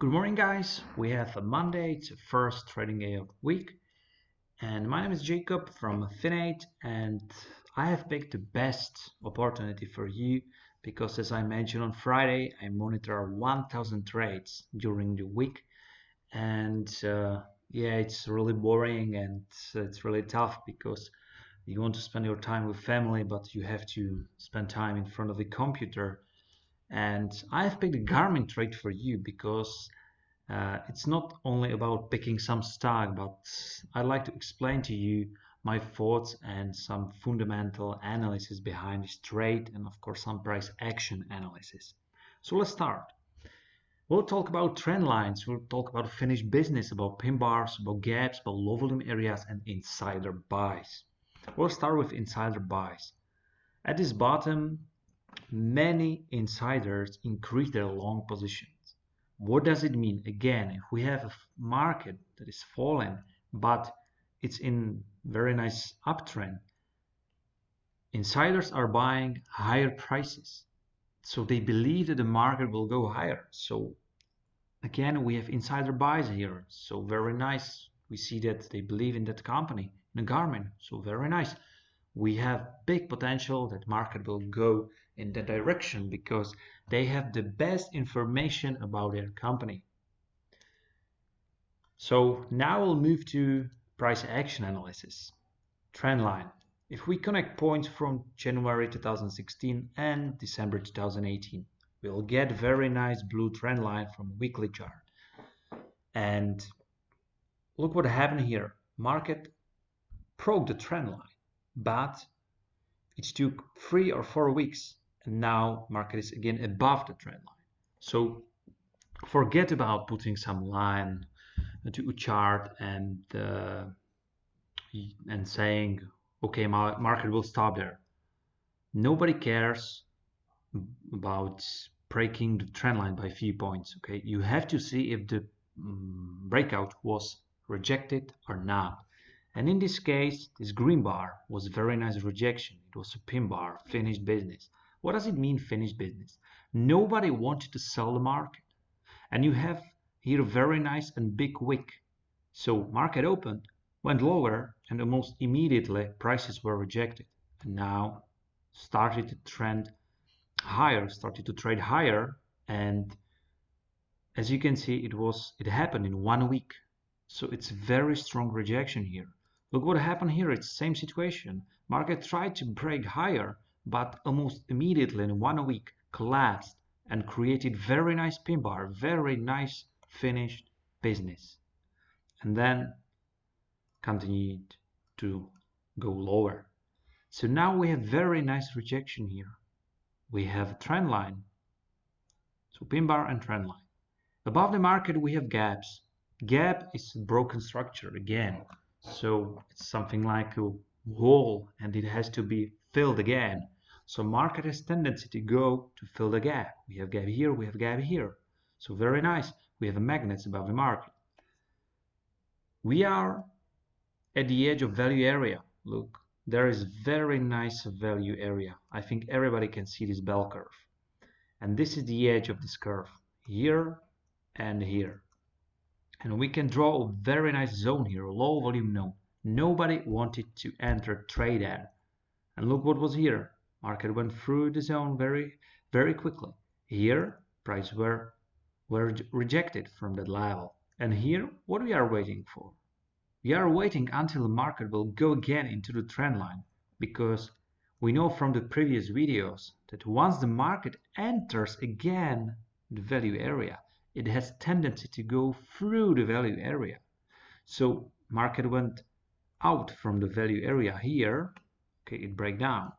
Good morning, guys. We have a Monday, it's the first trading day of the week, and my name is Jakub from FINEIGHT, and I have picked the best opportunity for you because, as I mentioned on Friday, I monitor 1,000 trades during the week, and yeah, it's really boring and it's really tough because you want to spend your time with family, but you have to spend time in front of the computer. And I have picked a Garmin trade for you because it's not only about picking some stock, but I'd like to explain to you my thoughts and some fundamental analysis behind this trade, and of course some price action analysis. So let's start. We'll talk about trend lines, we'll talk about finished business, about pin bars, about gaps, about low volume areas, and insider buys. We'll start with insider buys. At this bottom, many insiders increase their long positions. What does it mean? Again, if we have a market that is falling, but it's in very nice uptrend, insiders are buying higher prices. So they believe that the market will go higher. So again, we have insider buys here. So very nice. We see that they believe in that company, in GARMIN. So very nice. We have big potential that market will go in that direction because they have the best information about their company. So now we'll move to price action analysis. Trend line. If we connect points from January 2016 and December 2018, we'll get very nice blue trend line from weekly chart. And look what happened here. Market broke the trend line, but it took 3 or 4 weeks, and now market is again above the trend line. So forget about putting some line to a chart and saying, okay, market will stop there. Nobody cares about breaking the trend line by a few points. Okay, you have to see if the breakout was rejected or not. And in this case, this green bar was a very nice rejection. It was a pin bar, finished business. What does it mean, finished business? Nobody wanted to sell the market. And you have here a very nice and big wick. So market opened, went lower, and almost immediately prices were rejected. And now started to trend higher, started to trade higher. And as you can see, it happened in 1 week. So it's very strong rejection here. Look what happened here. It's the same situation. Market tried to break higher, but almost immediately in 1 week collapsed and created very nice pin bar, very nice finished business. And then continued to go lower. So now we have very nice rejection here. We have a trend line. So pin bar and trend line. Above the market we have gaps. Gap is a broken structure again. So it's something like a hole and it has to be filled again. So market has tendency to go to fill the gap. We have gap here, we have gap here. So very nice. We have a magnets above the market. We are at the edge of value area. Look, there is very nice value area. I think everybody can see this bell curve. And this is the edge of this curve, here and here. And we can draw a very nice zone here, a low volume zone. Nobody wanted to enter trade at. And look what was here. Market went through the zone very, very quickly. Here, prices were rejected from that level. And here, what we are waiting for? We are waiting until the market will go again into the trend line, because we know from the previous videos that once the market enters again the value area, it has tendency to go through the value area. So market went out from the value area here, okay, it break down,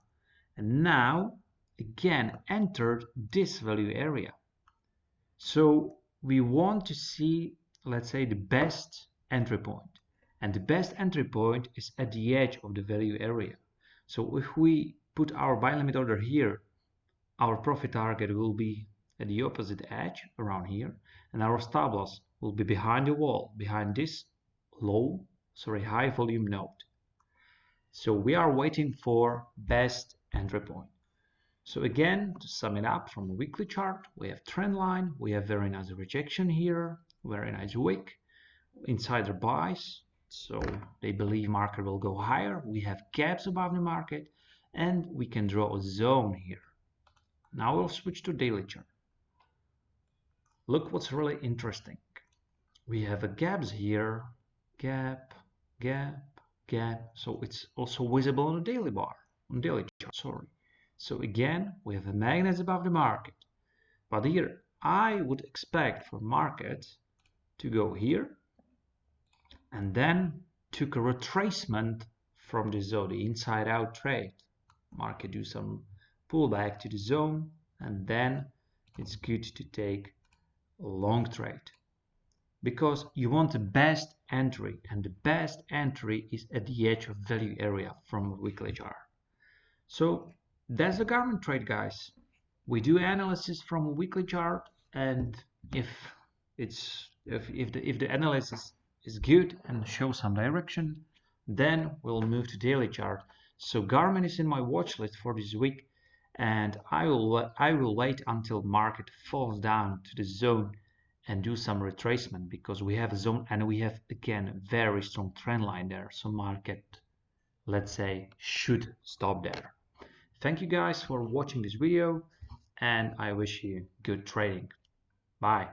and now again entered this value area. So we want to see, let's say, the best entry point. And the best entry point is at the edge of the value area. So if we put our buy limit order here, our profit target will be at the opposite edge around here, and our stop loss will be behind the wall, behind this high volume node. So we are waiting for best entry point. So again, to sum it up from a weekly chart, we have trend line, we have very nice rejection here, very nice wick, insider buys, so they believe market will go higher. We have gaps above the market, and we can draw a zone here. Now we'll switch to daily chart. Look what's really interesting. We have a gaps here, gap, gap, gap. So it's also visible on the daily bar, on daily chart, sorry. So again, we have a magnet above the market. But here, I would expect for market to go here and then took a retracement from the zone, the inside out trade. Market do some pullback to the zone, and then it's good to take a long trade, because you want the best entry, and the best entry is at the edge of value area from a weekly chart. So that's the GARMIN trade, guys. We do analysis from a weekly chart, and if the analysis is good and shows some direction, then we'll move to daily chart. So GARMIN is in my watch list for this week, and I will wait until market falls down to the zone and do some retracement, because we have a zone and we have again a very strong trend line there. So market, let's say, should stop there. Thank you guys for watching this video, and I wish you good trading. Bye.